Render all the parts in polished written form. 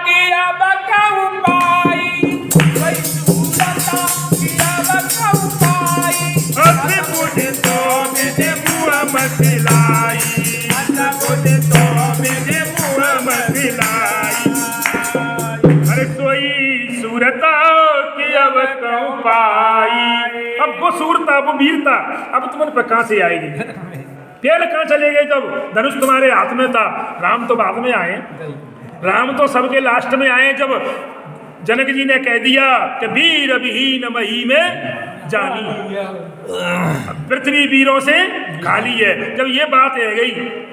किया बकाऊ पाई वही सूरता किया बकाऊ पाई अरे बुझे तो मेरे मुआ मसिलाई अच्छा बोले तो मेरे मुआ मसिलाई अरे सोई सूरता की अब कहूँ पाई। अब वो सूरता वो वीरता अब तुम्हारे पे कहाँ से आएगी? पहले कहाँ चले गए जब धनुष तुम्हारे हाथ में था? राम तो बाद में आए, राम तो सबके लास्ट में आए जब जनक जी ने कह दिया कि वीर विहीन मही में जानी, पृथ्वी वीरों से खाली है। जब ये बात रह गई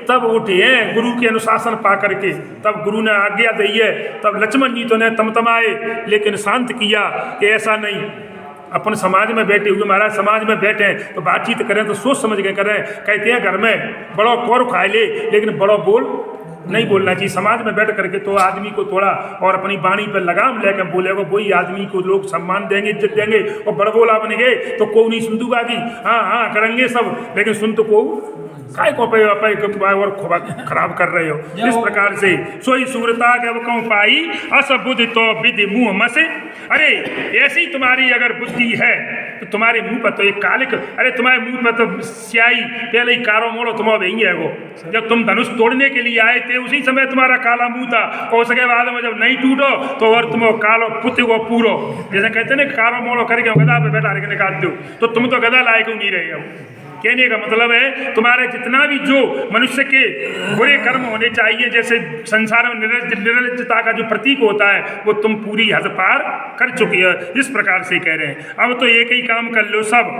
तब उठे हैं गुरु के अनुशासन पा करके, तब गुरु ने आज्ञा दी है। तब लक्ष्मण जी तो ने तमतमाए लेकिन शांत किया कि ऐसा नहीं, अपन समाज में बैठे हुए महाराज समाज में बैठे हैं तो बातचीत करें तो सोच समझ के करें। कहते हैं घर में बड़ो कौर खाए ले लेकिन बड़ो बोल नहीं बोलना चाहिए। समाज में बैठ करके तो आदमी को थोड़ा और अपनी वाणी पर लगाम लेकर बोलेगा, वही आदमी को लोग सम्मान देंगे, इज्जत देंगे। और बड़ बोला बन गए तो को नहीं सुन दूंगा कि हाँ हाँ करेंगे सब, लेकिन सुन तो को काय को पे और खराब कर रहे हो। इस प्रकार से सोई सूरता के कहूँ पाई असबुद्धि तो विधि मुँह मसे। अरे ऐसी तुम्हारी अगर बुद्धि है तो तुम्हारे मुंह पर तो एक कालिक, अरे तुम्हारे मुंह पर तो स्याही पहले ही कारो मोड़ो तुम वही है वो। जब तुम धनुष तोड़ने के लिए आए थे उसी समय तुम्हारा काला मुंह था और उसके बाद में जब नहीं टूटो तो और तुम कालो पुत्र वो पूरो, जैसे कहते ना कारो मोड़ो करके गदा पे बैठा के निकाल दो तो तुम तो गदा लायक नहीं रहे हो। कहने का मतलब है तुम्हारे जितना भी जो मनुष्य के बुरे कर्म होने चाहिए, जैसे संसार में निर्लज्जता का जो प्रतीक होता है वो तुम पूरी हद पार कर चुकी है। इस प्रकार से कह रहे हैं। अब तो एक ही काम कर लो सब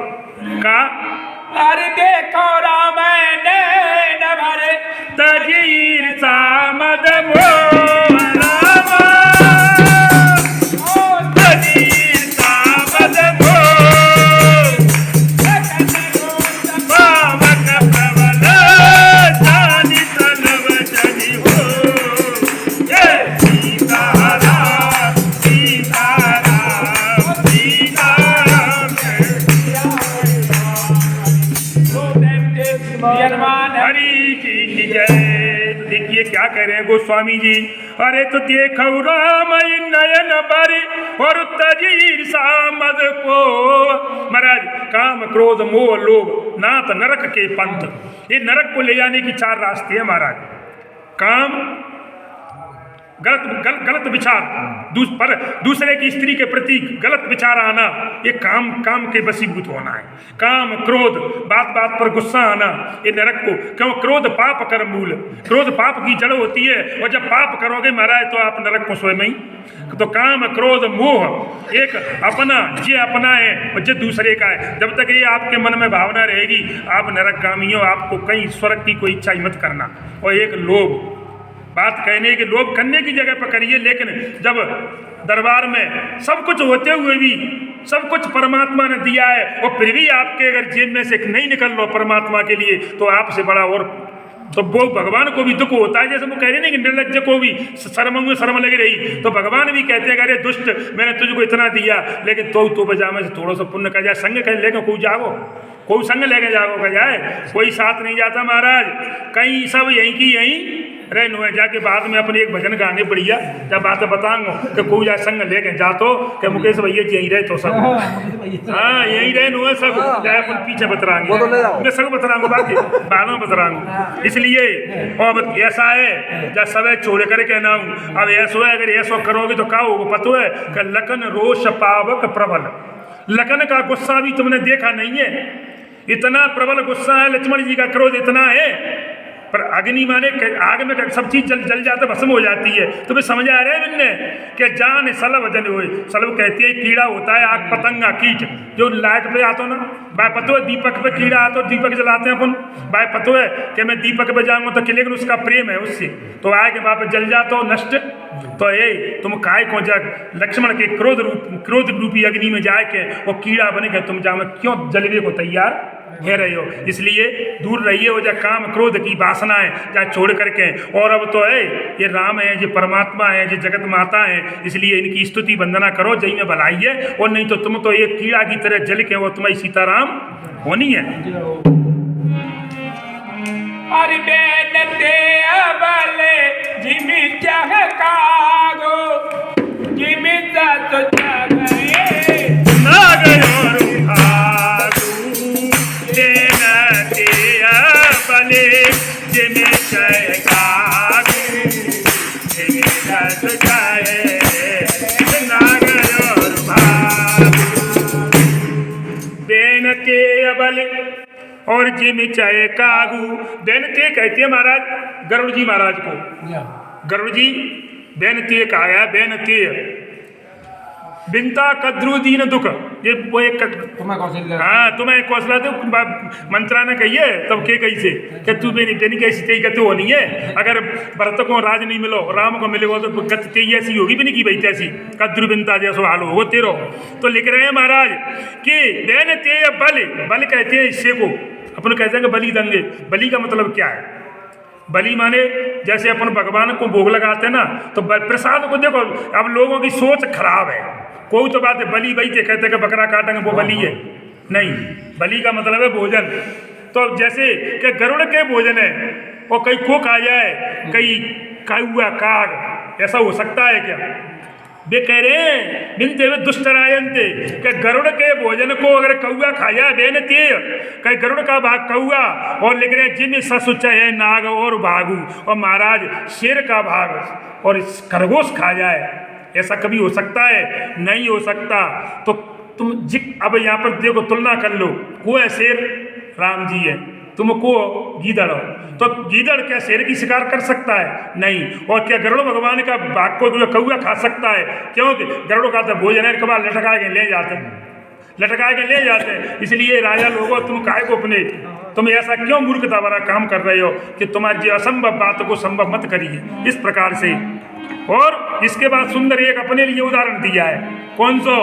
का। अरे देखो रामायण न भरे तजीर सामद वो रामा तजीर सामद वो देखिए क्या कह रहे हैं गोस्वामी जी। अरे तो देखो राम नयन पर और तजीर सामद को। महाराज काम क्रोध मोह लोभ नाथ नरक के पंथ, ये नरक को ले जाने की 4 रास्ते हैं महाराज। काम गलत विचार, पर दूसरे की स्त्री के प्रति गलत विचार आना, ये काम के वशीभूत होना है। काम क्रोध बात बात पर गुस्सा आना, ये नरक को, क्यों क्रोध पाप कर मूल, क्रोध पाप की जड़ होती है और जब पाप करोगे महाराज तो आप नरक को स्वयं ही। तो काम क्रोध मोह एक अपना ये अपना है और ये दूसरे का है। जब तक ये आपके मन में भावना रहेगी आप नरकगामी हो, आपको कहीं स्वर्ग की कोई इच्छा ही मत करना। और एक लोभ, बात कहने के लोभ करने की जगह पर करिए, लेकिन जब दरबार में सब कुछ होते हुए भी सब कुछ परमात्मा ने दिया है और फिर भी आपके अगर जेब में से नहीं निकल लो परमात्मा के लिए तो आपसे बड़ा और तो वो भगवान को भी दुख होता है। जैसे वो कह रहे नहीं कि निर्लज्ज को भी शर्म में शर्म लगी रही तो भगवान भी कहते हैं अरे दुष्ट मैंने तुझको इतना दिया लेकिन तो बजा में से थोड़ा सा पुण्य कर जाए, संग कह लेकर कोई जाओ, कोई संग लेके जाओ का जाए, कोई साथ नहीं जाता महाराज। कहीं सब यहीं की यहीं रहनु है, जाके बाद में अपने एक भजन गाने बढ़िया जब बात बताऊंगा कि कोई जा संग लेके जा तो कि मुकेश भैया यहीं रहे तो सब हाँ यहीं रहनु है सब, चाहे अपन पीछे बतराएंगे मैं सब बतराऊंगा बाकी बाद में बतराऊंगा। इसलिए अब ऐसा है जब सब छोड़ कर कहना हूँ। अब ऐसो है अगर ऐसो करोगे तो क्या होगा पतो है कि लखन रोष पावक प्रबल, लखन का गुस्सा भी तुमने देखा नहीं है, इतना प्रबल गुस्सा है लक्ष्मण जी का क्रोध इतना है। पर अग्नि माने आग में सब चीज जल जाता भस्म हो जाती है। तो मैं समझ आ रहा है मैंने कि जान सलभ जन हुए, सलभ कहती है कीड़ा होता है आग पतंगा कीट जो लाइट पे आता ना, बाय पतो है दीपक पे कीड़ा आता, दीपक जलाते हैं अपन, बाय पतो है कि मैं दीपक पे जाऊंगा तो लेकिन उसका प्रेम है उससे तो आग वहाँ पे जल जाता हो नष्ट। तो ये तुम काय को जग लक्ष्मण के क्रोध रूपी अग्नि में जाके वो कीड़ा बने गए, तुम जाओ क्यों जलवे को तैयार कह रहे हो। इसलिए दूर रहिए वो जो काम क्रोध की वासना है चाहे छोड़ करके। और अब तो है ये राम है, ये परमात्मा है, ये जगत माता है, इसलिए इनकी स्तुति वंदना करो जय में भलाई है। और नहीं तो तुम तो एक कीड़ा की तरह जल के वो तुम्हारी सीताराम होनी है। अरे बेनते अबले जिमी जह का सुचाए नाग और भागु देन के बल और जिम चाहे कागू। बेनते कहते हैं महाराज गरुड़ जी महाराज को। गरुड़ जी बेनते कहा गया, बेनते बिनता कद्रु दीन दुख, ये वो एक हाँ तुम्हें कौशला दे मंत्रा ने कहिए तब के कैसे कि तू बेनी बेनी कैसी तेई गति होनी है। अगर भरत को राज नहीं मिलो राम को मिलेगा तो गति तेई ऐसी होगी भी नहीं की भाई तैसी कद्रु बिनता जैसो हाल हो तेरो। तो लिख रहे हैं महाराज कि बेन ते बल, बल कहते हैं हिस्से को, अपन कहते हैं कि बलि दंगे। बलि का मतलब क्या है? बलि माने जैसे अपन भगवान को भोग लगाते हैं ना, तो प्रसाद को देखो अब लोगों की सोच खराब है। कोई तो बात है बलि वही के कहते हैं कि बकरा काटेंगे वो बलि है, नहीं, बलि का मतलब है भोजन। तो जैसे कि गरुड़ के भोजन है और कहीं को खा जाए, कहीं काउआ काग, ऐसा हो सकता है क्या? वे कह रहे हैं बिनते वे दुष्टरायंते कि गरुड़ के भोजन को अगर कौआ खाया बेनते कहीं गरुड़ का भाग कौआ, और लिख रहे हैं जिम ससुच है नाग और भागू, और महाराज शेर का भाग और खरगोश खा जाए, ऐसा कभी हो सकता है? नहीं हो सकता। तो तुम अब यहाँ पर देखो तुलना कर लो, को है शेर राम जी है, तुमको गीदड़ हो, तो गीदड़ क्या शेर की शिकार कर सकता है? नहीं। और क्या गरुड़ भगवान का भाग को कौआ खा सकता है? क्योंकि गरुड़ का तो भोजन है, कबाल लटका के ले जाते हैं, लटका के ले जाते हैं। इसलिए राजा लोगों तुम काय को अपने, तुम ऐसा क्यों मूर्खता वाला काम कर रहे हो कि तुम्हारी असंभव बात को संभव मत करिए इस प्रकार से। और इसके बाद सुंदर एक अपने लिए उदाहरण दिया है, कौन सो?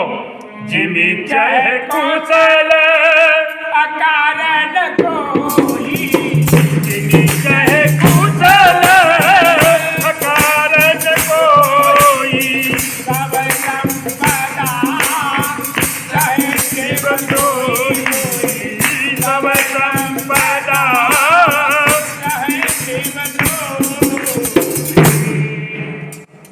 जिमी चाहे कुशल अकारण कोई, जिमी चाहे कुशल अकारण कोई, सब संपदा चाहे केवल बंदोई सब संपदा चाहे केवल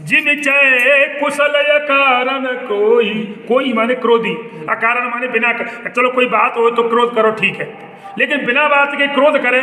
जिम चाहे कुशल अकारण कोई। कोई माने क्रोधी, अकारण माने बिना, चलो कोई बात हो तो क्रोध करो ठीक है, लेकिन बिना बात के क्रोध करे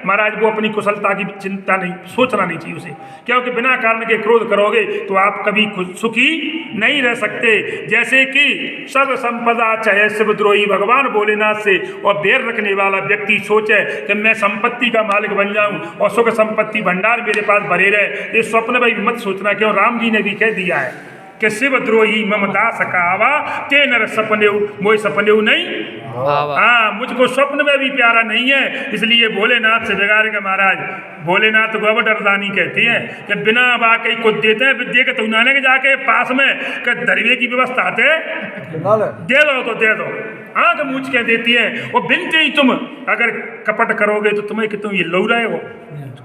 महाराज वो अपनी कुशलता की चिंता नहीं, सोचना नहीं चाहिए उसे, क्योंकि बिना कारण के क्रोध करोगे तो आप कभी सुखी नहीं रह सकते। जैसे कि सर्व संपदा चाहे शिवद्रोही भगवान भोलेनाथ से और बैर रखने वाला व्यक्ति सोचे कि मैं संपत्ति का मालिक बन जाऊं और सुख संपत्ति भंडार मेरे पास भरे रहे, ये स्वप्न भाई मत सोचना। क्यों? राम जी ने भी कह दिया है कि शिवद्रोही मम दास कहावा के नर सपने मोह सपने नहीं। हाँ, मुझको स्वप्न में भी प्यारा नहीं है, इसलिए भोलेनाथ से बिगाड़ के महाराज भोलेनाथ को अब डरदानी कहते हैं कि बिना वाकई को देते हैं विद्या के, तो उन्होंने जाके पास में दरवे की व्यवस्था आते दे दो तो दे दो, हाँ तो मूछ के देती है। और बिनते ही तुम अगर कपट करोगे तो तुम्हें कि तुम ये लौ रहे हो,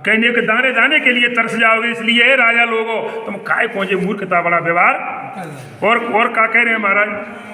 कहने के दाने दाने के लिए तरस जाओगे। इसलिए राजा लोगों तुम काय पहुंचे मूर्खता बड़ा व्यवहार। और का कह रहे हैं महाराज?